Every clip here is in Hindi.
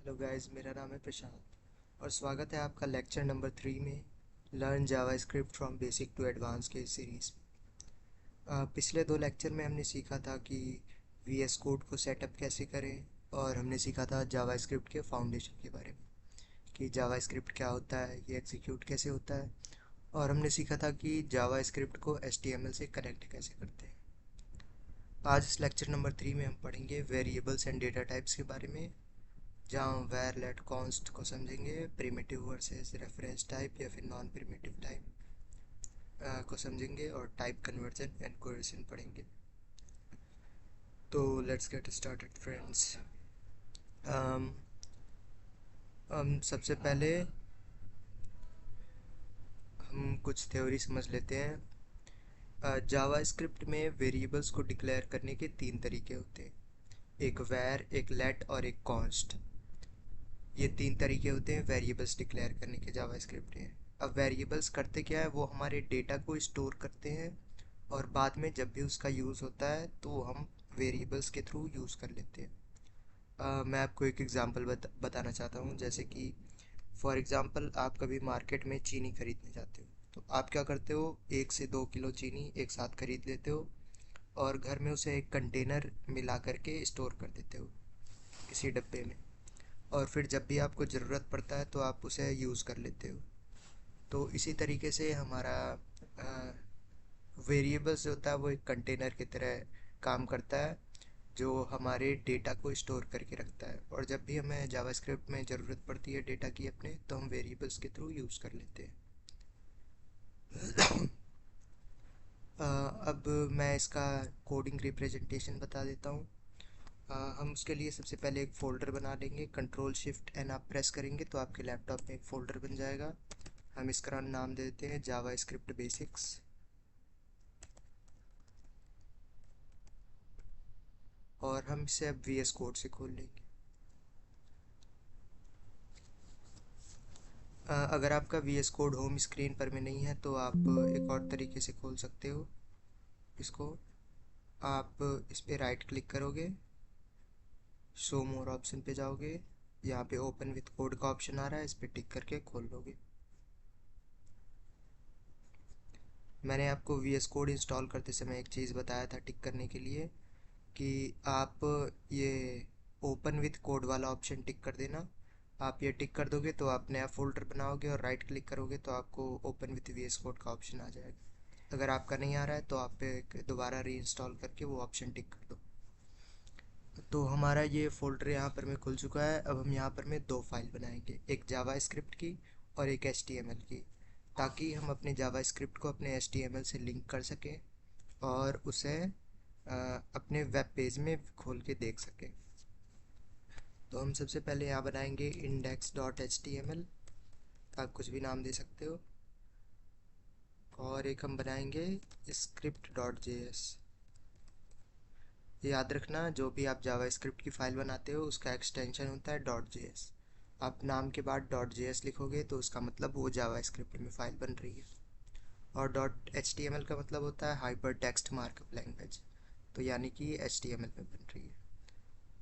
हेलो गाइस, मेरा नाम है प्रशांत और स्वागत है आपका लेक्चर नंबर 3 में learn JavaScript from basic to advance के सीरीज़ में। पिछले दो लेक्चर में हमने सीखा था कि वीएस कोड को सेटअप कैसे करें और हमने सीखा था जावास्क्रिप्ट के फाउंडेशन के बारे में कि जावास्क्रिप्ट क्या होता है, ये एग्जीक्यूट कैसे होता है, और हमने सीखा था कि जावास्क्रिप्ट को एचटीएमएल से कनेक्ट कैसे करते हैं। आज इस लेक्चर नंबर 3 में हम पढ़ेंगे वेरिएबल्स एंड डेटा टाइप्स के बारे में, जहाँ हम वैर लेट कॉन्स्ट को समझेंगे, प्रिमिटिव वर्सेस रेफरेंस टाइप या फिर नॉन प्रिमिटिव टाइप को समझेंगे, और टाइप कन्वर्जन एंड कोहेरेंस पढ़ेंगे। तो लेट्स गेट स्टार्टेड फ्रेंड्स। हम सबसे पहले हम कुछ थ्योरी समझ लेते हैं। जावा स्क्रिप्ट में वेरिएबल्स को डिक्लेयर करने के तीन तरीके होते हैं, एक वैर, एक लेट और एक कॉन्स्ट। ये तीन तरीके होते हैं वेरिएबल्स डिक्लेयर करने के जावा स्क्रिप्ट में। अब वेरिएबल्स करते क्या है, वो हमारे डेटा को स्टोर करते हैं और बाद में जब भी उसका यूज़ होता है तो हम वेरिएबल्स के थ्रू यूज़ कर लेते हैं। मैं आपको एक एग्जांपल बताना चाहता हूँ। जैसे कि फॉर एग्जांपल आप कभी मार्केट में चीनी खरीदने जाते हो, तो आप क्या करते हो, 1 से 2 किलो चीनी एक साथ खरीद लेते हो और घर में उसे एक कंटेनर मिला करके स्टोर कर देते हो किसी डब्बे में, और फिर जब भी आपको ज़रूरत पड़ता है तो आप उसे यूज़ कर लेते हो। तो इसी तरीके से हमारा वेरिएबल्स होता है वो एक कंटेनर की तरह काम करता है, जो हमारे डेटा को स्टोर करके रखता है, और जब भी हमें जावास्क्रिप्ट में ज़रूरत पड़ती है डेटा की अपने, तो हम वेरिएबल्स के थ्रू यूज़ कर लेते हैं। अब मैं इसका कोडिंग रिप्रेजेंटेशन बता देता हूँ। हम उसके लिए सबसे पहले एक फ़ोल्डर बना लेंगे, कंट्रोल शिफ्ट एन आप प्रेस करेंगे तो आपके लैपटॉप में एक फ़ोल्डर बन जाएगा। हम इसका नाम दे देते हैं जावा स्क्रिप्ट बेसिक्स, और हम इसे अब वीएस कोड से खोल लेंगे। अगर आपका वीएस कोड होम स्क्रीन पर में नहीं है तो आप एक और तरीके से खोल सकते हो इसको। आप इस पर राइट क्लिक करोगे, शो मोर ऑप्शन पे जाओगे, यहाँ पे ओपन विथ कोड का ऑप्शन आ रहा है, इस पर टिक करके खोल लोगे। मैंने आपको वीएस कोड इंस्टॉल करते समय एक चीज़ बताया था टिक करने के लिए, कि आप ये ओपन विथ कोड वाला ऑप्शन टिक कर देना। आप ये टिक कर दोगे तो आप नया फोल्डर बनाओगे और राइट क्लिक करोगे तो आपको ओपन विथ वीएस कोड का ऑप्शन आ जाएगा। अगर आपका नहीं आ रहा है तो आप दोबारा री इंस्टॉल करके वो ऑप्शन टिक कर दो। तो हमारा ये फोल्डर यहाँ पर में खुल चुका है। अब हम यहाँ पर में दो फाइल बनाएंगे, एक जावा स्क्रिप्ट की और एक एचटीएमएल की, ताकि हम अपने जावा स्क्रिप्ट को अपने एचटीएमएल से लिंक कर सकें और उसे अपने वेब पेज में खोल के देख सकें। तो हम सबसे पहले यहाँ बनाएंगे index.html, आप कुछ भी नाम दे सकते हो, और एक हम बनाएंगे script.js। याद रखना, जो भी आप जावा स्क्रिप्ट की फ़ाइल बनाते हो उसका एक्सटेंशन होता है .js। आप नाम के बाद .js लिखोगे तो उसका मतलब वो जावा स्क्रिप्ट में फ़ाइल बन रही है, और .html का मतलब होता है हाइपर टेक्स्ट मार्कअप लैंग्वेज, तो यानी कि HTML में बन रही है।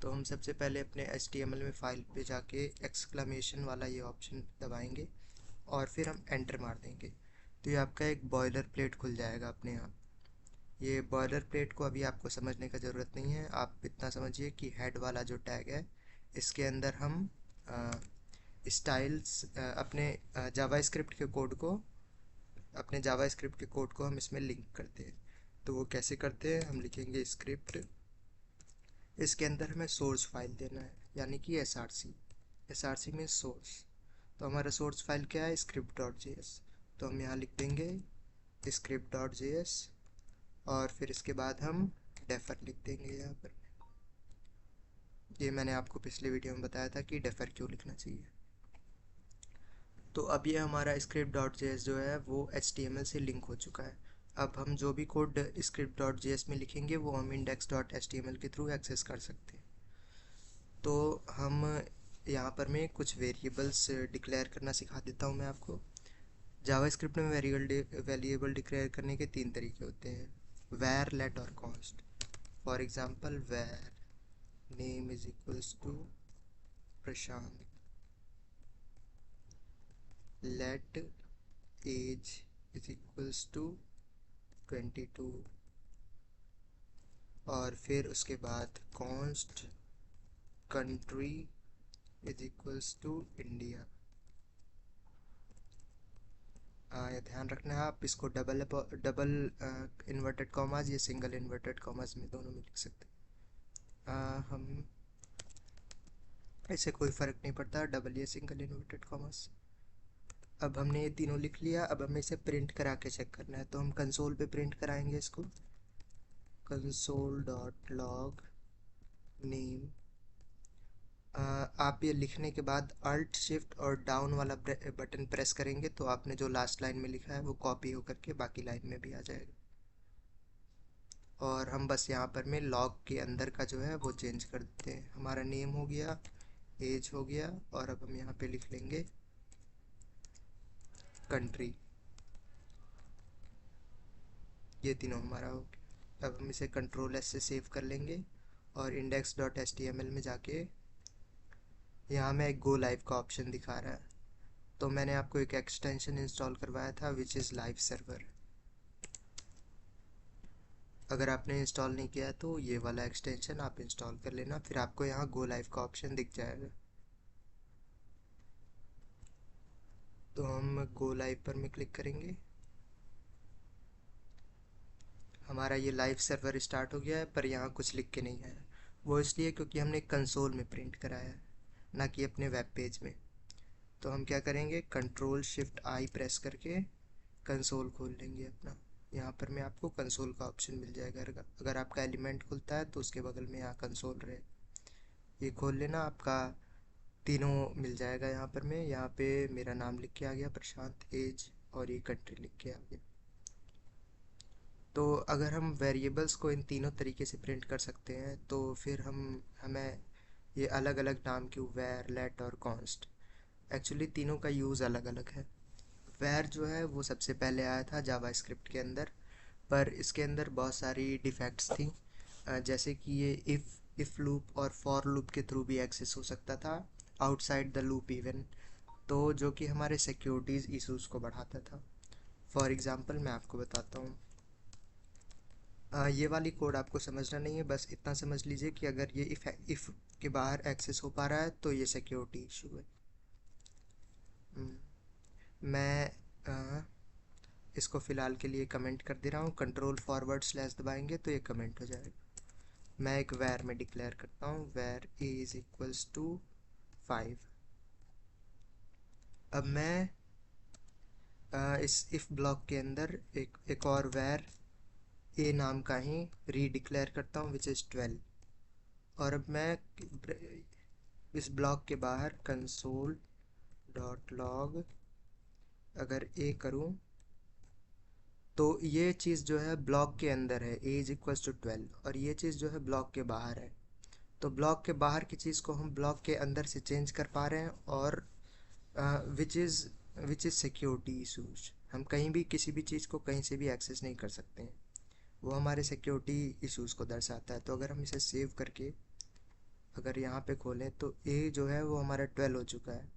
तो हम सबसे पहले अपने HTML में फ़ाइल पे जाके एक्सक्लेमेशन वाला ये ऑप्शन दबाएंगे और फिर हम एंटर मार देंगे, तो ये आपका एक बॉयलर प्लेट खुल जाएगा अपने आप। ये बॉयलर प्लेट को अभी आपको समझने का ज़रूरत नहीं है, आप इतना समझिए कि हेड वाला जो टैग है इसके अंदर हम स्टाइल्स अपने जावा स्क्रिप्ट के कोड को हम इसमें लिंक करते हैं। तो वो कैसे करते हैं, हम लिखेंगे स्क्रिप्ट, इसके अंदर हमें सोर्स फाइल देना है, यानी कि एस आर सी में सोर्स। तो हमारा सोर्स फाइल क्या है, script.js। तो हम यहाँ लिख देंगे script.js, और फिर इसके बाद हम डेफर लिख देंगे यहाँ पर। ये मैंने आपको पिछले वीडियो में बताया था कि डेफर क्यों लिखना चाहिए। तो अब ये हमारा script.js जो है वो HTML से लिंक हो चुका है। अब हम जो भी कोड script.js में लिखेंगे वो हम index.html के थ्रू एक्सेस कर सकते हैं। तो हम यहाँ पर मैं कुछ वेरिएबल्स डिक्लेयर करना सिखा देता हूँ मैं आपको। जावास्क्रिप्ट में वेरिएबल डिक्लेयर करने के तीन तरीके होते हैं, वैर, लेट और const. For example var name is equals to Prashant, let age is equals to 22, और फिर उसके बाद const country is equals to India. ये ध्यान रखना है, आप इसको डबल डबल इन्वर्टेड कॉमास या सिंगल इन्वर्टेड कॉमास में दोनों में लिख सकते हैं। हम ऐसे कोई फ़र्क नहीं पड़ता डबल या सिंगल इन्वर्टेड कॉमास। अब हमने ये तीनों लिख लिया, अब हमें इसे प्रिंट करा के चेक करना है, तो हम कंसोल पे प्रिंट कराएंगे इसको। Console dot log name. आप ये लिखने के बाद अल्ट शिफ्ट और डाउन वाला बटन प्रेस करेंगे तो आपने जो लास्ट लाइन में लिखा है वो कॉपी होकर के बाकी लाइन में भी आ जाएगा। और हम बस यहाँ पर में लॉग के अंदर का जो है वो चेंज कर देते हैं। हमारा नेम हो गया, एज हो गया, और अब हम यहाँ पे लिख लेंगे कंट्री। ये तीनों हमारा हो गया। अब हम इसे कंट्रोल एस से सेव कर लेंगे और index.html में जाके यहाँ में एक गो लाइव का ऑप्शन दिखा रहा है, तो मैंने आपको एक एक्सटेंशन इंस्टॉल करवाया था विच इज़ लाइव सर्वर। अगर आपने इंस्टॉल नहीं किया तो ये वाला एक्सटेंशन आप इंस्टॉल कर लेना, फिर आपको यहाँ गो लाइव का ऑप्शन दिख जाएगा। तो हम गो लाइव पर में क्लिक करेंगे। हमारा ये लाइव सर्वर स्टार्ट हो गया है, पर यहाँ कुछ लिख के नहीं आया। वो इसलिए क्योंकि हमने कंसोल में प्रिंट कराया है, ना कि अपने वेब पेज में। तो हम क्या करेंगे, कंट्रोल शिफ्ट आई प्रेस करके कंसोल खोल लेंगे अपना। यहाँ पर में आपको कंसोल का ऑप्शन मिल जाएगा। अगर आपका एलिमेंट खुलता है तो उसके बगल में यहाँ कंसोल रहे, ये खोल लेना, आपका तीनों मिल जाएगा। यहाँ पर में यहाँ पे मेरा नाम लिख के आ गया प्रशांत, एज, और ये कंट्री लिख के आ गया। तो अगर हम वेरिएबल्स को इन तीनों तरीके से प्रिंट कर सकते हैं तो फिर हमें ये अलग अलग नाम क्यों, वेर, लेट और कॉन्स्ट। एक्चुअली तीनों का यूज़ अलग अलग है। वेर जो है वो सबसे पहले आया था जावास्क्रिप्ट के अंदर, पर इसके अंदर बहुत सारी डिफेक्ट्स थी, जैसे कि ये इफ़ लूप और फॉर लूप के थ्रू भी एक्सेस हो सकता था, आउटसाइड द लूप इवन, तो जो कि हमारे सिक्योरिटीज़ इशूज़ को बढ़ाता था। फॉर एग्ज़ाम्पल मैं आपको बताता हूँ। ये वाली कोड आपको समझना नहीं है, बस इतना समझ लीजिए कि अगर ये इफ़ के बाहर एक्सेस हो पा रहा है तो ये सिक्योरिटी इशू है। मैं इसको फ़िलहाल के लिए कमेंट कर दे रहा हूँ, कंट्रोल फॉरवर्ड स्लैश दबाएंगे तो ये कमेंट हो जाएगा। मैं एक वैर में डिक्लेयर करता हूँ, वैर ए इज़ इक्वल्स टू 5। अब मैं इस इफ़ ब्लॉक के अंदर एक और वैर ए नाम का ही रीडिक्लेयर करता हूँ विच इज़ 12। और अब मैं इस ब्लॉक के बाहर कंसोल डॉट लॉग अगर ए करूँ तो ये चीज़ जो है ब्लॉक के अंदर है, ए इज इक्वल्स टू 12, और ये चीज़ जो है ब्लॉक के बाहर है। तो ब्लॉक के बाहर की चीज़ को हम ब्लॉक के अंदर से चेंज कर पा रहे हैं, और विच इज़ सिक्योरिटी इशूज। हम कहीं भी किसी भी चीज़ को कहीं से भी एक्सेस नहीं कर सकते हैं, वो हमारे सिक्योरिटी इशूज़ को दर्शाता है। तो अगर हम इसे सेव करके अगर यहाँ पे खोलें तो ए जो है वो हमारा 12 हो चुका है,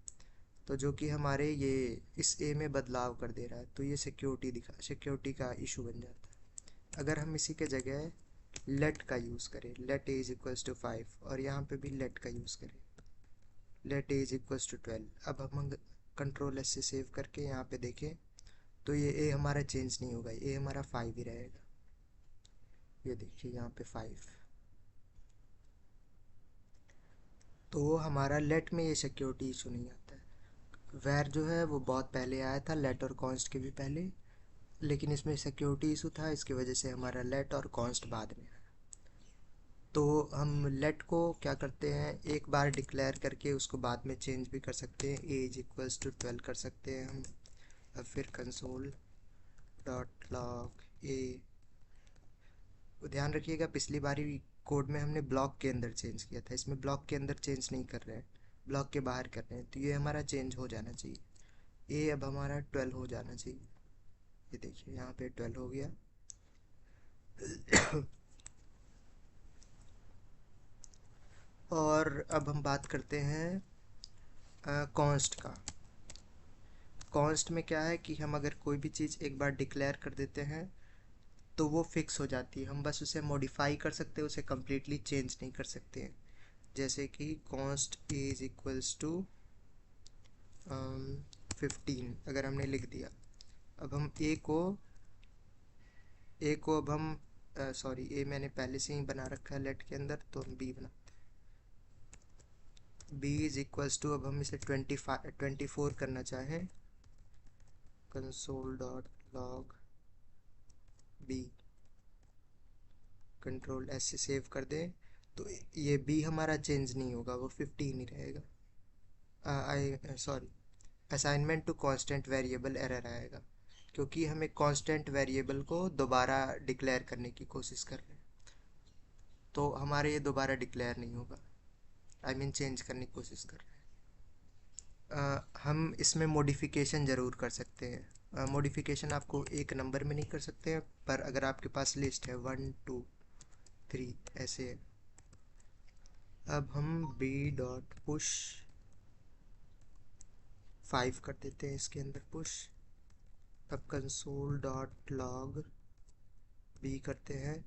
तो जो कि हमारे ये इस ए में बदलाव कर दे रहा है, तो ये सिक्योरिटी का इशू बन जाता है। अगर हम इसी के जगह लेट का यूज़ करें, let a is equals to 5, और यहाँ पे भी लेट का यूज़ करें, let a is equals to 12। अब हम कंट्रोल एस से सेव करके यहाँ पे देखें तो ये ए हमारा चेंज नहीं होगा, ए हमारा 5 ही रहेगा। ये देखिए यहाँ पे 5। तो हमारा लेट में ये सिक्योरिटी इशू नहीं आता है। वैर जो है वो बहुत पहले आया था, लेट और कॉन्स्ट के भी पहले, लेकिन इसमें सिक्योरिटी इशू था, इसकी वजह से हमारा लेट और कॉन्स्ट बाद में आया। तो हम लेट को क्या करते हैं, एक बार डिक्लेयर करके उसको बाद में चेंज भी कर सकते हैं, ए इज इक्वल्स टू 12 कर सकते हैं हम। अब फिर कंसोल डॉट लॉग ए, ध्यान रखिएगा पिछली बारी कोड में हमने ब्लॉक के अंदर चेंज किया था, इसमें ब्लॉक के अंदर चेंज नहीं कर रहे हैं, ब्लॉक के बाहर कर रहे हैं, तो ये हमारा चेंज हो जाना चाहिए। ए अब हमारा 12 हो जाना चाहिए। ये देखिए यहाँ पे 12 हो गया। और अब हम बात करते हैं कॉन्स्ट का। कॉन्स्ट में क्या है कि हम अगर कोई भी चीज़ एक बार डिक्लेयर कर देते हैं तो वो फिक्स हो जाती है, हम बस उसे मॉडिफाई कर सकते हैं, उसे कम्प्लीटली चेंज नहीं कर सकते हैं। जैसे कि कॉन्स्ट इज इक्वल्स टू 15 अगर हमने लिख दिया, अब हम ए को अब हम सॉरी ए मैंने पहले से ही बना रखा है लेट के अंदर, तो हम बी बनाते हैं। बी इज इक्वल्स टू, अब हम इसे 24 करना चाहें, console dot log b, control S से सेव कर दें, तो ये बी हमारा चेंज नहीं होगा, वो 15 ही रहेगा। I sorry, assignment to constant variable error आएगा, क्योंकि हम एक कांस्टेंट वेरिएबल को दोबारा डिक्लेयर करने की कोशिश कर रहे हैं, तो हमारे ये दोबारा डिक्लेयर नहीं होगा, आई मीन चेंज करने की कोशिश कर रहे हैं। हम इसमें मॉडिफिकेशन ज़रूर कर सकते हैं। मॉडिफिकेशन आपको एक नंबर में नहीं कर सकते हैं, पर अगर आपके पास लिस्ट है 1 2 3 ऐसे है। अब हम बी डॉट पुश 5 कर देते हैं इसके अंदर पुश। अब कंसोल डॉट लॉग बी करते हैं,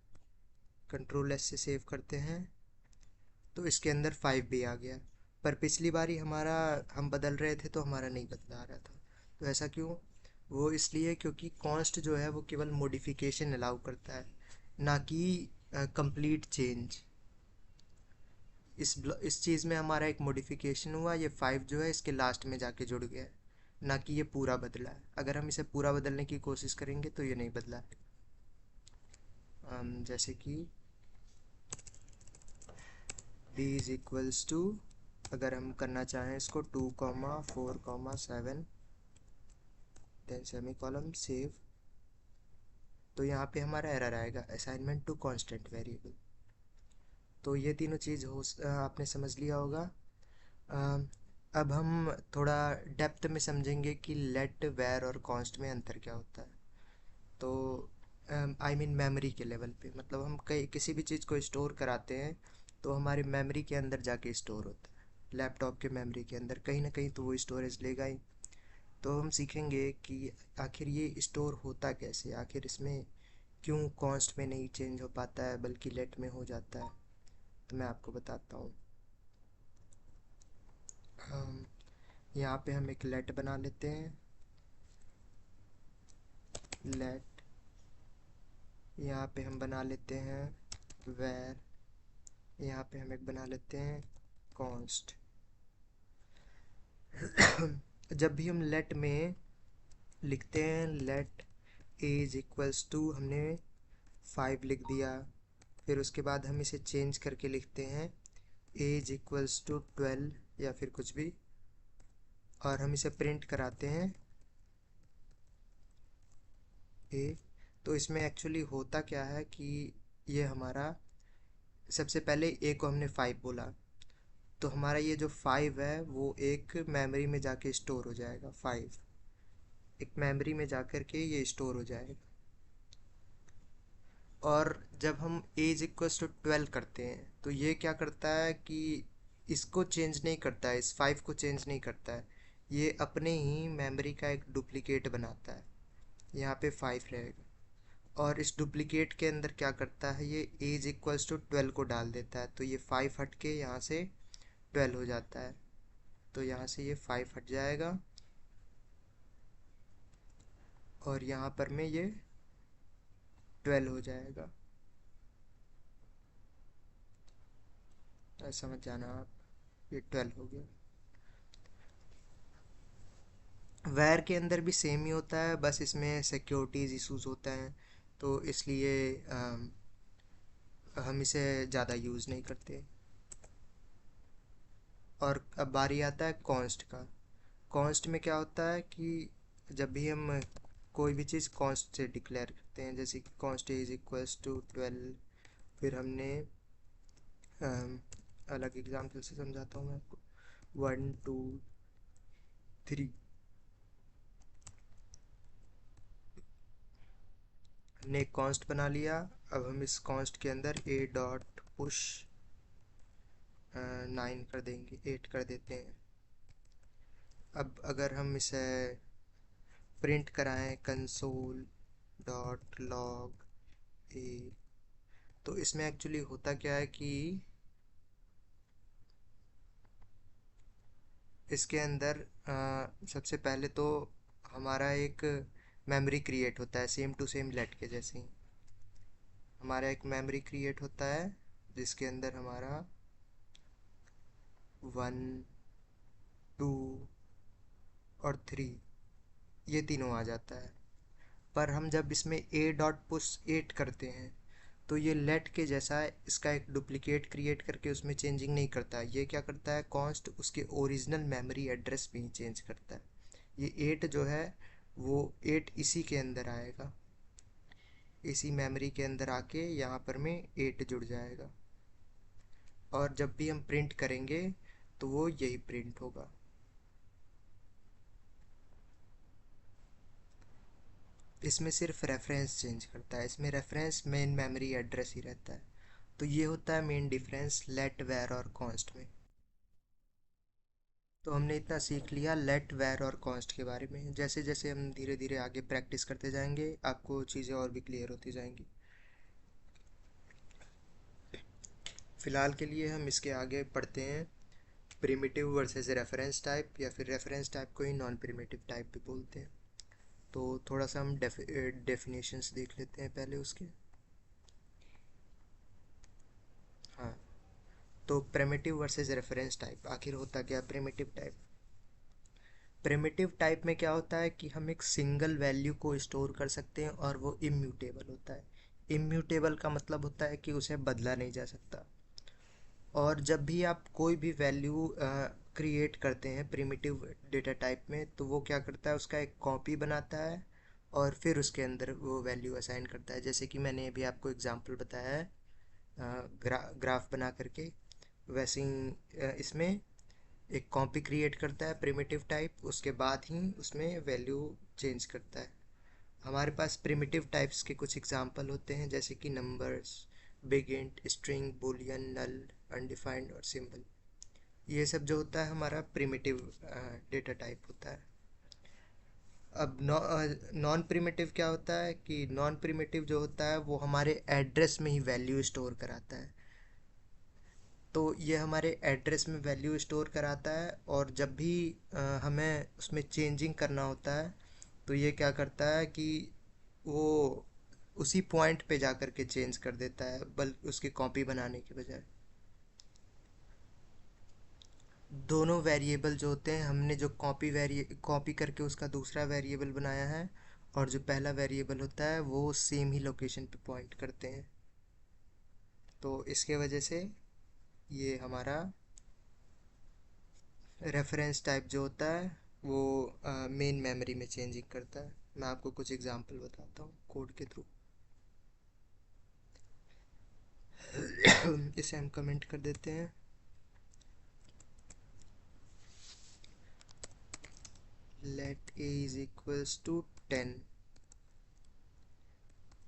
कंट्रोल एस से सेव करते हैं, तो इसके अंदर 5 भी आ गया। पर पिछली बारी हमारा हम बदल रहे थे तो हमारा नहीं बदला आ रहा था, तो ऐसा क्यों? वो इसलिए क्योंकि कॉन्स्ट जो है वो केवल मॉडिफिकेशन अलाउ करता है, ना कि कंप्लीट चेंज। इस चीज़ में हमारा एक मॉडिफिकेशन हुआ, ये 5 जो है इसके लास्ट में जाके जुड़ गया है, ना कि ये पूरा बदला है। अगर हम इसे पूरा बदलने की कोशिश करेंगे तो ये नहीं बदला है। जैसे कि b इज इक्वल्स टू, अगर हम करना चाहें इसको 2,4,7 देन सेमी कॉलम सेव, तो यहाँ पे हमारा एरर आएगा असाइनमेंट टू कांस्टेंट वेरिएबल। तो ये तीनों चीज़ आपने समझ लिया होगा। अब हम थोड़ा डेप्थ में समझेंगे कि लेट वेर और कॉन्स्ट में अंतर क्या होता है। तो आई मीन मेमोरी के लेवल पे, मतलब हम कई किसी भी चीज़ को स्टोर कराते हैं तो हमारी मेमोरी के अंदर जाके स्टोर होता है, लैपटॉप के मेमोरी के अंदर कहीं ना कहीं तो वो स्टोरेज लेगा ही। तो हम सीखेंगे कि आखिर ये स्टोर होता कैसे, आखिर इसमें क्यों कॉन्स्ट में नहीं चेंज हो पाता है बल्कि लेट में हो जाता है। तो मैं आपको बताता हूँ। यहाँ पे हम एक लेट बना लेते हैं, लेट, यहाँ पे हम बना लेते हैं वेर, यहाँ पे हम एक बना लेते हैं कॉन्स्ट। जब भी हम लेट में लिखते हैं लेट इज इक्वल्स टू, हमने 5 लिख दिया, फिर उसके बाद हम इसे चेंज करके लिखते हैं एज इक्वल्स टू 12 या फिर कुछ भी, और हम इसे प्रिंट कराते हैं ए। तो इसमें एक्चुअली होता क्या है कि ये हमारा, सबसे पहले ए को हमने 5 बोला, तो हमारा ये जो 5 है वो एक मेमोरी में जाके स्टोर हो जाएगा, 5 एक मेमोरी में जाकर के ये स्टोर हो जाएगा। और जब हम एज इक्वल्स टू 12 करते हैं तो ये क्या करता है कि इसको चेंज नहीं करता है, इस 5 को चेंज नहीं करता है, ये अपने ही मेमोरी का एक डुप्लीकेट बनाता है, यहाँ पे 5 रहेगा। और इस डुप्लीकेट के अंदर क्या करता है, ये एज इक्वल्स टू 12 को डाल देता है, तो ये 5 हट के यहाँ से 12 हो जाता है, तो यहाँ से ये 5 हट जाएगा और यहाँ पर में ये 12 हो जाएगा। समझ जाना आप, ये 12 हो गया। वैर के अंदर भी सेम ही होता है, बस इसमें सिक्योरिटीज़ इश्यूज होता है, तो इसलिए हम इसे ज़्यादा यूज़ नहीं करते। और अब बारी आता है कॉन्स्ट का। कॉन्स्ट में क्या होता है कि जब भी हम कोई भी चीज़ कॉन्स्ट से डिक्लेयर करते हैं, जैसे कि कॉन्स्ट इज इक्वल्स टू 12, फिर हमने अलग एग्जाम्पल से समझाता हूँ मैं आपको, 1 2 3, हमने एक कॉन्स्ट बना लिया। अब हम इस कॉन्स्ट के अंदर ए डॉट पुश 9 कर देंगे, 8 कर देते हैं। अब अगर हम इसे प्रिंट कराएं कंसोल डॉट लॉग ए, तो इसमें एक्चुअली होता क्या है कि इसके अंदर सबसे पहले तो हमारा एक मेमोरी क्रिएट होता है, सेम टू सेम लेट के जैसे ही हमारा एक मेमोरी क्रिएट होता है जिसके अंदर हमारा 1, 2 और 3 ये तीनों आ जाता है। पर हम जब इसमें ए डॉट पुश 8 करते हैं तो ये लेट के जैसा है, इसका एक डुप्लीकेट क्रिएट करके उसमें चेंजिंग नहीं करता। ये क्या करता है, कॉन्स्ट उसके ओरिजिनल मेमोरी एड्रेस पे ही चेंज करता है। ये 8 जो है वो 8 इसी के अंदर आएगा, इसी मेमोरी के अंदर आके यहाँ पर में 8 जुड़ जाएगा, और जब भी हम प्रिंट करेंगे तो वो यही प्रिंट होगा। इसमें सिर्फ रेफरेंस चेंज करता है, इसमें रेफरेंस मेन मेमोरी एड्रेस ही रहता है। तो ये होता है मेन डिफरेंस लेट वेर और कॉन्स्ट में। तो हमने इतना सीख लिया लेट वेर और कॉन्स्ट के बारे में। जैसे जैसे हम धीरे धीरे आगे प्रैक्टिस करते जाएंगे आपको चीज़ें और भी क्लियर होती जाएंगी। फ़िलहाल के लिए हम इसके आगे पढ़ते हैं प्रिमिटिव वर्सेस रेफरेंस टाइप, या फिर रेफरेंस टाइप को ही नॉन प्रिमिटिव टाइप भी बोलते हैं। तो थोड़ा सा हम डेफिनेशंस देख लेते हैं पहले उसके। हाँ, तो प्रिमिटिव वर्सेस रेफरेंस टाइप, आखिर होता क्या प्रिमिटिव टाइप। प्रिमिटिव टाइप में क्या होता है कि हम एक सिंगल वैल्यू को स्टोर कर सकते हैं और वो इम्यूटेबल होता है। इम्यूटेबल का मतलब होता है कि उसे बदला नहीं जा सकता। और जब भी आप कोई भी वैल्यू क्रिएट करते हैं प्रिमिटिव डेटा टाइप में, तो वो क्या करता है, उसका एक कॉपी बनाता है और फिर उसके अंदर वो वैल्यू असाइन करता है। जैसे कि मैंने अभी आपको एग्जांपल बताया है ग्राफ बना करके, वैसे ही इसमें एक कॉपी क्रिएट करता है प्रिमिटिव टाइप, उसके बाद ही उसमें वैल्यू चेंज करता है। हमारे पास प्रिमिटिव टाइप्स के कुछ एग्जांपल होते हैं जैसे कि numbers, big int, string, boolean, null, undefined और सिंबल। ये सब जो होता है हमारा प्रिमिटिव डेटा टाइप होता है। अब नॉन प्रिमिटिव क्या होता है कि नॉन प्रिमिटिव जो होता है वो हमारे एड्रेस में ही वैल्यू स्टोर कराता है। तो ये हमारे एड्रेस में वैल्यू स्टोर कराता है, और जब भी हमें उसमें चेंजिंग करना होता है तो ये क्या करता है कि वो उसी पॉइंट पे जा कर के चेंज कर देता है, बल्कि उसकी कॉपी बनाने के बजाय। दोनों वेरिएबल जो होते हैं, हमने जो कॉपी करके उसका दूसरा वेरिएबल बनाया है, और जो पहला वेरिएबल होता है वो सेम ही लोकेशन पे पॉइंट करते हैं। तो इसके वजह से ये हमारा रेफरेंस टाइप जो होता है वो मेन मेमोरी में चेंजिंग करता है। मैं आपको कुछ एग्जांपल बताता हूँ कोड के थ्रू। इसे हम कमेंट कर देते हैं। Let a is equals to 10,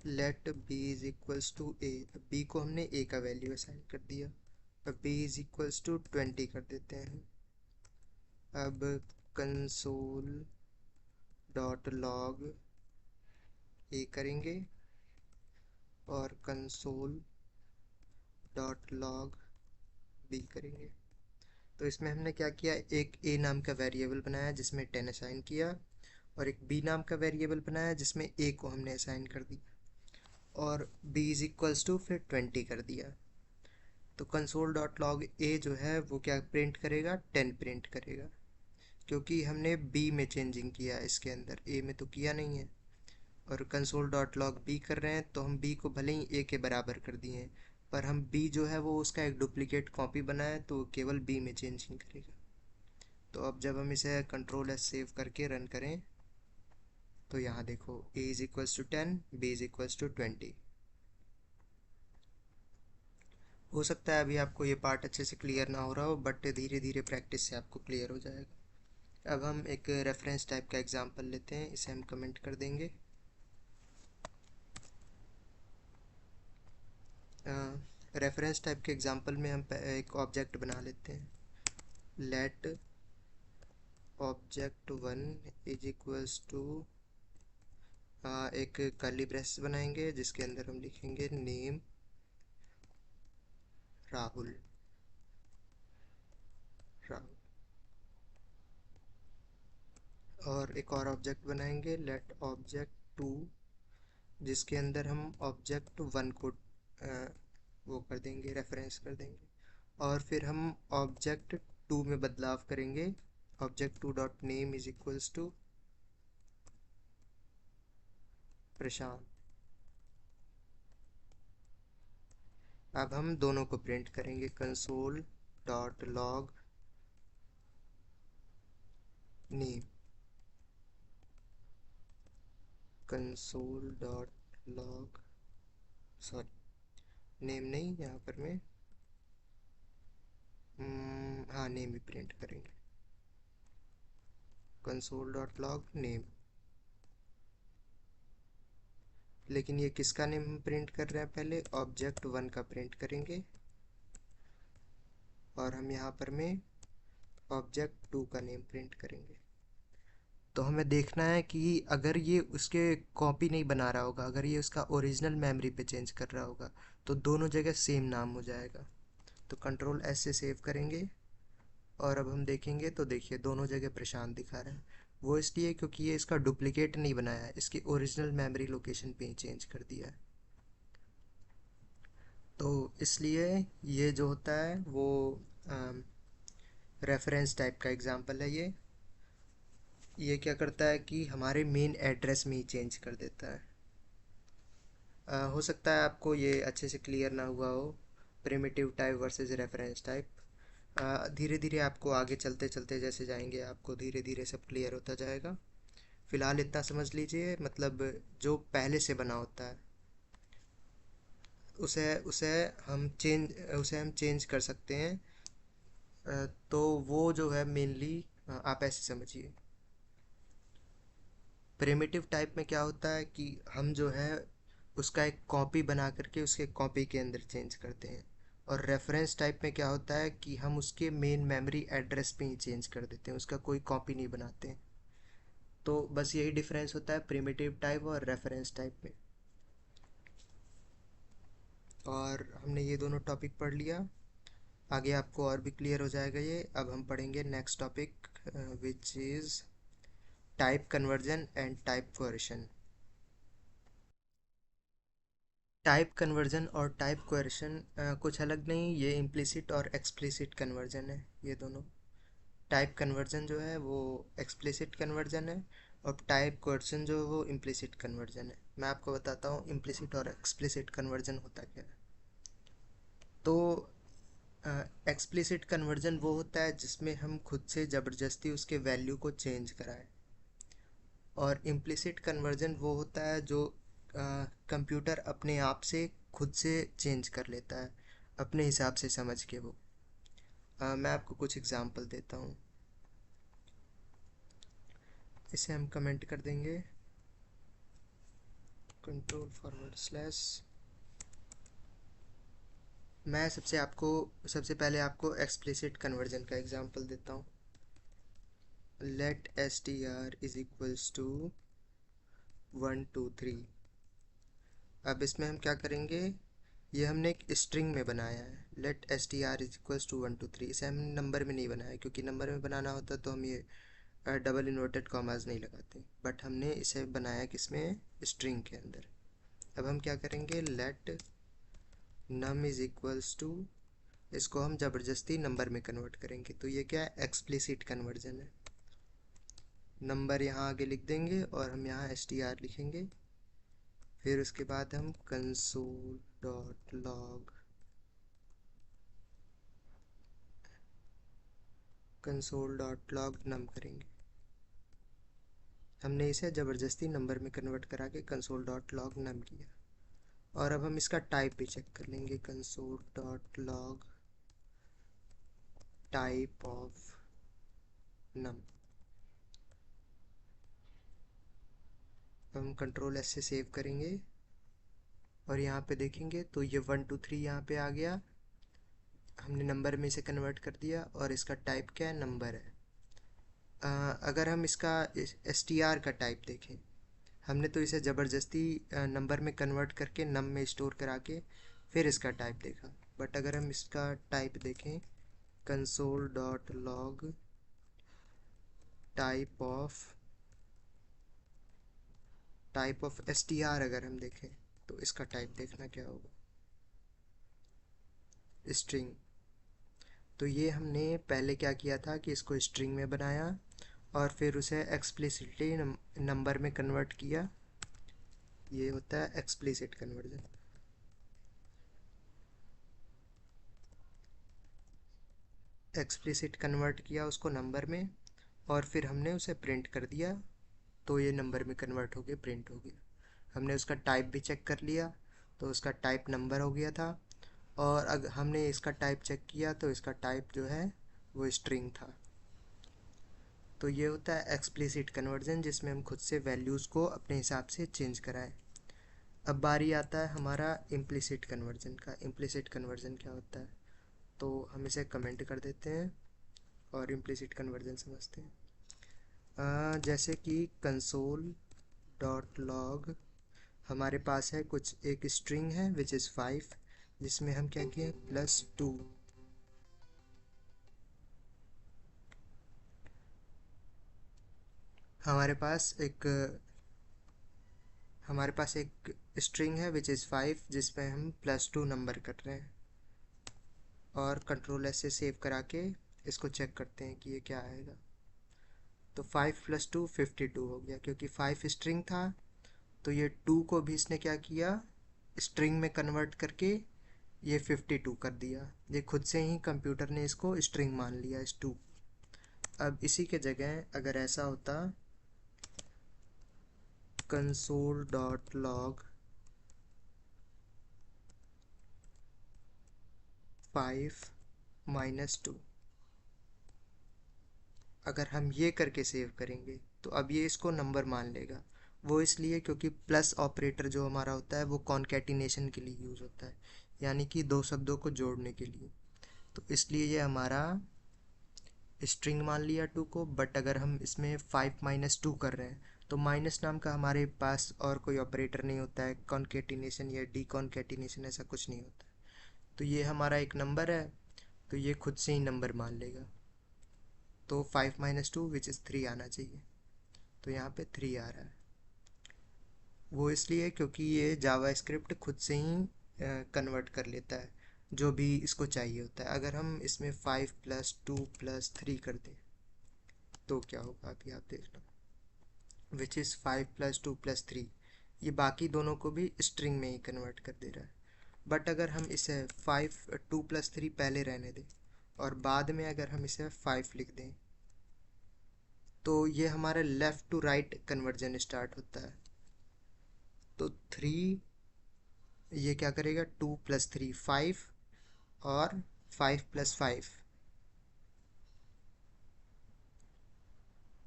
let b is equals to a. B को हमने ए का वैल्यू असाइन कर दिया। अब बी इज इक्वल्स टू 20 कर देते हैं। अब कंसोल डॉट लॉग ए करेंगे और कंसोल डॉट लॉग बी करेंगे। तो इसमें हमने क्या किया, एक ए नाम का वेरिएबल बनाया जिसमें 10 असाइन किया, और एक बी नाम का वेरिएबल बनाया जिसमें ए को हमने असाइन कर दिया, और बी इज इक्वल्स टू फिर 20 कर दिया। तो कंसोल डॉट लॉग ए जो है वो क्या प्रिंट करेगा, 10 प्रिंट करेगा, क्योंकि हमने बी में चेंजिंग किया है, इसके अंदर ए में तो किया नहीं है। और कंसोल डॉट लॉग बी कर रहे हैं तो हम बी को भले ही ए के बराबर कर दिए हैं, पर हम बी जो है वो उसका एक डुप्लीकेट कॉपी बनाए तो वो केवल बी में चेंजिंग करेगा। तो अब जब हम इसे कंट्रोल एस सेव करके रन करें तो यहाँ देखो a is equals to 10, b is equals to 20। हो सकता है अभी आपको ये पार्ट अच्छे से क्लियर ना हो रहा हो, बट धीरे धीरे प्रैक्टिस से आपको क्लियर हो जाएगा। अब हम एक रेफरेंस टाइप का एग्जांपल लेते हैं, इसे हम कमेंट कर देंगे। रेफरेंस टाइप के एग्जांपल में हम एक ऑब्जेक्ट बना लेते हैं, let object one is equals to एक कर्ली ब्रेस बनाएंगे जिसके अंदर हम लिखेंगे नेम राहुल। राहुल। और एक और ऑब्जेक्ट बनाएंगे लेट ऑब्जेक्ट टू, जिसके अंदर हम ऑब्जेक्ट वन को वो कर देंगे, रेफरेंस कर देंगे। और फिर हम ऑब्जेक्ट टू में बदलाव करेंगे। Object two dot name is equals to Prashant. अब हम दोनों को प्रिंट करेंगे, console dot log name, console dot log, sorry name नहीं, यहाँ पर मैं हाँ नेम ही प्रिंट करेंगे, कंसोल डॉट लॉग नेम। लेकिन ये किसका नेम हम प्रिंट कर रहे हैं, पहले ऑब्जेक्ट वन का प्रिंट करेंगे और हम यहाँ पर में ऑब्जेक्ट टू का नेम प्रिंट करेंगे। तो हमें देखना है कि अगर ये उसके कॉपी नहीं बना रहा होगा, अगर ये उसका ओरिजिनल मेमोरी पे चेंज कर रहा होगा तो दोनों जगह सेम नाम हो जाएगा। तो कंट्रोल एस से सेव करेंगे और अब हम देखेंगे तो देखिए दोनों जगह प्रशांत दिखा रहा है। वो इसलिए क्योंकि ये इसका डुप्लीकेट नहीं बनाया है, इसकी ओरिजिनल मेमोरी लोकेशन पे ही चेंज कर दिया है। तो इसलिए ये जो होता है वो रेफरेंस टाइप का एग्जांपल है। ये क्या करता है कि हमारे मेन एड्रेस में ही चेंज कर देता है। हो सकता है आपको ये अच्छे से क्लियर ना हुआ हो, primitive type versus reference type. धीरे धीरे आपको आगे चलते चलते जैसे जाएंगे आपको धीरे धीरे सब क्लियर होता जाएगा। फिलहाल इतना समझ लीजिए, मतलब जो पहले से बना होता है उसे उसे उसे हम चेंज कर सकते हैं। तो वो जो है मेनली आप ऐसे समझिए, प्रिमिटिव टाइप में क्या होता है कि हम जो है उसका एक कॉपी बना करके उसके कॉपी के अंदर चेंज करते हैं। और रेफरेंस टाइप में क्या होता है कि हम उसके मेन मेमोरी एड्रेस पे ही चेंज कर देते हैं, उसका कोई कॉपी नहीं बनाते हैं। तो बस यही डिफरेंस होता है प्रिमिटिव टाइप और रेफरेंस टाइप में। और हमने ये दोनों टॉपिक पढ़ लिया, आगे आपको और भी क्लियर हो जाएगा ये। अब हम पढ़ेंगे next topic which is type conversion and type coercion. Type conversion और टाइप कोएर्शन कुछ अलग नहीं, ये इम्प्लिसिट और एक्सप्लिसिट कन्वर्जन है ये दोनों। टाइप कन्वर्जन जो है वो एक्सप्लिसिट कन्वर्जन है और टाइप कोएर्शन जो है वो इम्प्लिसिट कन्वर्जन है। मैं आपको बताता हूँ इम्प्लिसिट और एक्सप्लिसिट कन्वर्जन होता क्या है। तो एक्सप्लिसिट कन्वर्जन वो होता है जिसमें हम खुद से ज़बरदस्ती उसके वैल्यू को चेंज कराएं। और इम्प्लिसिट कन्वर्जन वो होता है जो कंप्यूटर अपने आप से खुद से चेंज कर लेता है अपने हिसाब से समझ के वो। मैं आपको कुछ एग्जांपल देता हूँ, इसे हम कमेंट कर देंगे कंट्रोल फॉरवर्ड स्लैश। मैं सबसे पहले आपको एक्सप्लिसिट कन्वर्जन का एग्जांपल देता हूँ। Let s t r is equals to 1 2 3। अब इसमें हम क्या करेंगे, ये हमने एक स्ट्रिंग में बनाया है let s t r is equals to 1 2 3। इसे हमने नंबर में नहीं बनाया क्योंकि नंबर में बनाना होता तो हम ये डबल इन्वर्टेड कॉमास नहीं लगाते, बट हमने इसे बनाया किसमें, स्ट्रिंग के अंदर। अब हम क्या करेंगे, let num is equals to, इसको हम ज़बरदस्ती नंबर में कन्वर्ट करेंगे। तो ये क्या है, एक्सप्लिसिट कन्वर्जन है। नंबर यहाँ आगे लिख देंगे और हम यहाँ एस टी आर लिखेंगे। फिर उसके बाद हम console dot log, console dot log num करेंगे। हमने इसे ज़बरदस्ती नंबर में कन्वर्ट करा के कंसोल डॉट लॉग नम किया। और अब हम इसका टाइप भी चेक कर लेंगे, console dot log type of num. हम कंट्रोल एस से सेव करेंगे और यहाँ पे देखेंगे तो ये 1 2 3 यहाँ पे आ गया। हमने नंबर में इसे कन्वर्ट कर दिया और इसका टाइप क्या है, नंबर है। अगर हम इसका str का टाइप देखें, हमने तो इसे ज़बरदस्ती नंबर में कन्वर्ट करके नम में स्टोर करा के फिर इसका टाइप देखा। बट अगर हम इसका टाइप देखें, console dot log type of str अगर हम देखें तो इसका टाइप देखना क्या होगा, स्ट्रिंग। तो ये हमने पहले क्या किया था कि इसको स्ट्रिंग में बनाया और फिर उसे एक्सप्लिसिटली नंबर में कन्वर्ट किया। ये होता है एक्सप्लिसिट कन्वर्जन। एक्सप्लिसिट कन्वर्ट किया उसको नंबर में और फिर हमने उसे प्रिंट कर दिया, तो ये नंबर में कन्वर्ट हो गया, प्रिंट हो गया। हमने उसका टाइप भी चेक कर लिया, तो उसका टाइप नंबर हो गया था। और अगर हमने इसका टाइप चेक किया तो इसका टाइप जो है वो स्ट्रिंग था। तो ये होता है एक्सप्लिसिट कन्वर्जन, जिसमें हम खुद से वैल्यूज़ को अपने हिसाब से चेंज कराएं। अब बारी आता है हमारा इम्प्लिसिट कन्वर्जन का। इम्प्लिसिट कन्वर्जन क्या होता है, तो हम इसे कमेंट कर देते हैं और इम्प्लिसिट कन्वर्जन समझते हैं। जैसे कि कंसोल डॉट लॉग, हमारे पास है कुछ एक स्ट्रिंग है विच इज़ 5, जिसमें हम क्या किए +2। हमारे पास एक हमारे पास एक स्ट्रिंग है विच इज़ 5 जिसमें हम +2 नंबर कर रहे हैं, और कंट्रोल एस से सेव करा के इसको चेक करते हैं कि ये क्या आएगा। तो 5 + 2 52 हो गया, क्योंकि 5 स्ट्रिंग था तो ये 2 को भी इसने क्या किया, स्ट्रिंग में कन्वर्ट करके ये 52 कर दिया। ये खुद से ही कंप्यूटर ने इसको स्ट्रिंग मान लिया इस 2। अब इसी के जगह अगर ऐसा होता कंसोल डॉट लॉग 5 -2, अगर हम ये करके सेव करेंगे तो अब ये इसको नंबर मान लेगा। वो इसलिए क्योंकि प्लस ऑपरेटर जो हमारा होता है वो कॉन्कैटिनेशन के लिए यूज़ होता है, यानी कि दो शब्दों को जोड़ने के लिए। तो इसलिए ये हमारा स्ट्रिंग मान लिया 2 को। बट अगर हम इसमें 5 -2 कर रहे हैं तो माइनस नाम का हमारे पास और कोई ऑपरेटर नहीं होता है, कॉन्कैटिनेशन या डीकॉन्कैटिनेशन ऐसा कुछ नहीं होता। तो ये हमारा एक नंबर है, तो ये खुद से ही नंबर मान लेगा। तो 5 -2 विच इज़ 3 आना चाहिए, तो यहाँ पे 3 आ रहा है। वो इसलिए क्योंकि ये जावा स्क्रिप्ट खुद से ही कन्वर्ट कर लेता है जो भी इसको चाहिए होता है। अगर हम इसमें 5 + 2 + 3 कर दें तो क्या होगा, अभी आप देख लो, विच इज़ 5 + 2 + 3। ये बाकी दोनों को भी स्ट्रिंग में ही कन्वर्ट कर दे रहा है। बट अगर हम इसे 2 + 3 पहले रहने दें और बाद में अगर हम इसे 5 लिख दें तो ये हमारा left to right conversion start होता है। तो 3, ये क्या करेगा 2 + 3 5, और 5 + 5,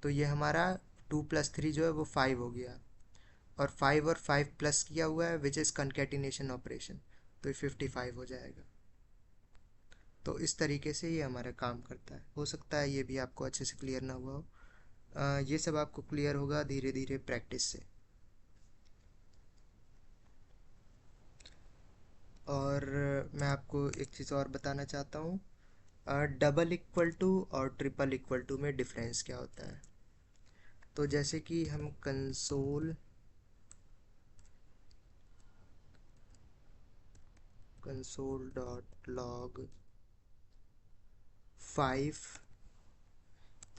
तो ये हमारा 2 + 3 जो है वो 5 हो गया, और 5 और 5 प्लस किया हुआ है विच इज़ कंकैटिनेशन ऑपरेशन, तो ये 55 हो जाएगा। तो इस तरीके से ये हमारा काम करता है। हो सकता है ये भी आपको अच्छे से क्लियर ना हुआ हो। ये सब आपको क्लियर होगा धीरे धीरे प्रैक्टिस से। और मैं आपको एक चीज़ और बताना चाहता हूँ, डबल इक्वल टू और ट्रिपल इक्वल टू में डिफरेंस क्या होता है। तो जैसे कि हम console dot log 5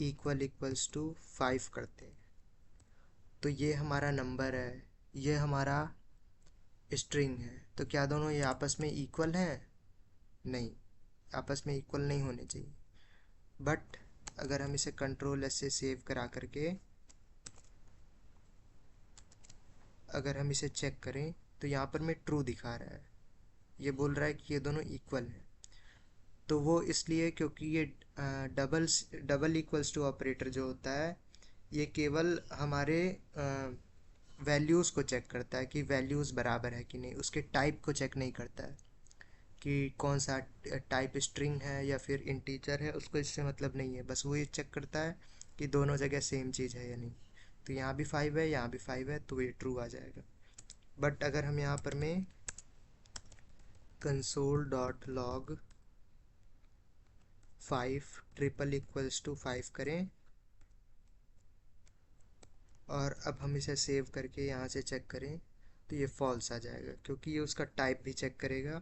equals to 5 करते हैं, तो ये हमारा नंबर है, ये हमारा स्ट्रिंग है। तो क्या दोनों ये आपस में इक्वल हैं? नहीं, आपस में इक्वल नहीं होने चाहिए। बट अगर हम इसे कंट्रोल एस से सेव करा करके अगर हम इसे चेक करें तो यहाँ पर मैं ट्रू दिखा रहा है, ये बोल रहा है कि ये दोनों इक्वल हैं। तो वो इसलिए क्योंकि ये डबल इक्वल्स टू ऑपरेटर जो होता है ये केवल हमारे वैल्यूज़ को चेक करता है कि वैल्यूज़ बराबर है कि नहीं, उसके टाइप को चेक नहीं करता है कि कौन सा टाइप स्ट्रिंग है या फिर इंटीजर है, उसको इससे मतलब नहीं है। बस वो ये चेक करता है कि दोनों जगह सेम चीज़ है या नहीं। तो यहाँ भी 5 है, यहाँ भी 5 है, तो ये ट्रू आ जाएगा। बट अगर हम यहाँ पर में console.log 5 ट्रिपल इक्वल्स टू 5 करें और अब हम इसे सेव करके यहाँ से चेक करें तो ये फॉल्स आ जाएगा, क्योंकि ये उसका टाइप भी चेक करेगा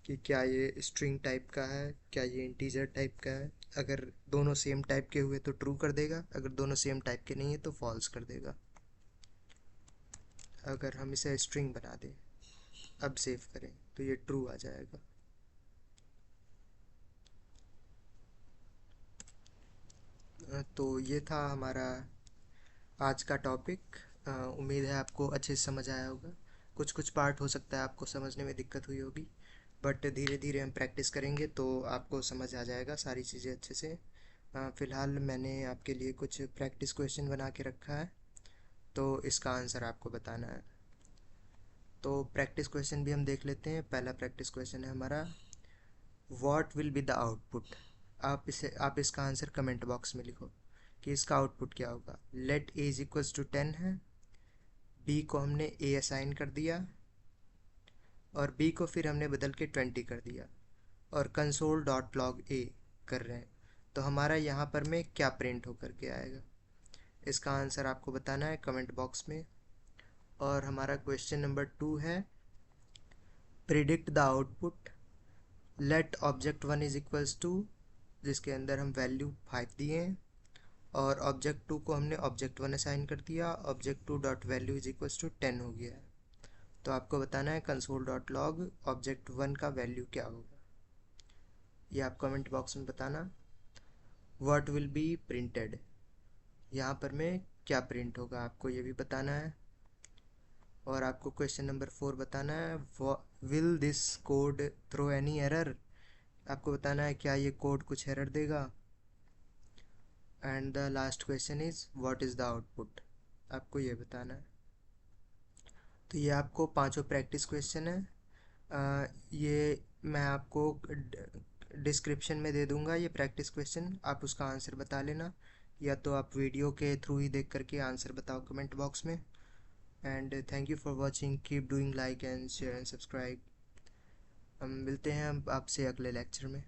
कि क्या ये स्ट्रिंग टाइप का है, क्या ये इंटीजर टाइप का है। अगर दोनों सेम टाइप के हुए तो ट्रू कर देगा, अगर दोनों सेम टाइप के नहीं है तो फॉल्स कर देगा। अगर हम इसे स्ट्रिंग बना दें, अब सेव करें तो ये ट्रू आ जाएगा। तो ये था हमारा आज का टॉपिक। उम्मीद है आपको अच्छे से समझ आया होगा। कुछ कुछ पार्ट हो सकता है आपको समझने में दिक्कत हुई होगी, बट धीरे धीरे हम प्रैक्टिस करेंगे तो आपको समझ आ जाएगा सारी चीज़ें अच्छे से। फ़िलहाल मैंने आपके लिए कुछ प्रैक्टिस क्वेश्चन बना के रखा है, तो इसका आंसर आपको बताना है। तो प्रैक्टिस क्वेश्चन भी हम देख लेते हैं। पहला प्रैक्टिस क्वेश्चन है हमारा, what will be the output. आप इसका आंसर कमेंट बॉक्स में लिखो कि इसका आउटपुट क्या होगा। Let a is equals to 10 है, बी को हमने ए असाइन कर दिया और बी को फिर हमने बदल के 20 कर दिया और कंसोल डॉट लॉग ए कर रहे हैं, तो हमारा यहाँ पर में क्या प्रिंट होकर के आएगा। इसका आंसर आपको बताना है कमेंट बॉक्स में। और हमारा क्वेश्चन नंबर 2 है, predict the output. Let object 1 is equals to, जिसके अंदर हम वैल्यू 5 दिए हैं और ऑब्जेक्ट 2 को हमने ऑब्जेक्ट 1 असाइन कर दिया, object 2 dot value is equals to 10 हो गया है। तो आपको बताना है कंसोल डॉट लॉग ऑब्जेक्ट 1 का वैल्यू क्या होगा, ये आप कमेंट बॉक्स में बताना। व्हाट विल बी प्रिंटेड, यहाँ पर में क्या प्रिंट होगा आपको ये भी बताना है। और आपको क्वेश्चन नंबर 4 बताना है, will this code throw any error. आपको बताना है क्या ये कोड कुछ एरर देगा। And the last question is what is the output, आपको ये बताना है। तो ये आपको पांचों प्रैक्टिस क्वेश्चन है। ये मैं आपको डिस्क्रिप्शन में दे दूंगा ये प्रैक्टिस क्वेश्चन, आप उसका आंसर बता लेना, या तो आप वीडियो के थ्रू ही देख करके आंसर बताओ कमेंट बॉक्स में। And thank you for watching, keep doing like and share and subscribe. हम मिलते हैं आपसे अगले लेक्चर में।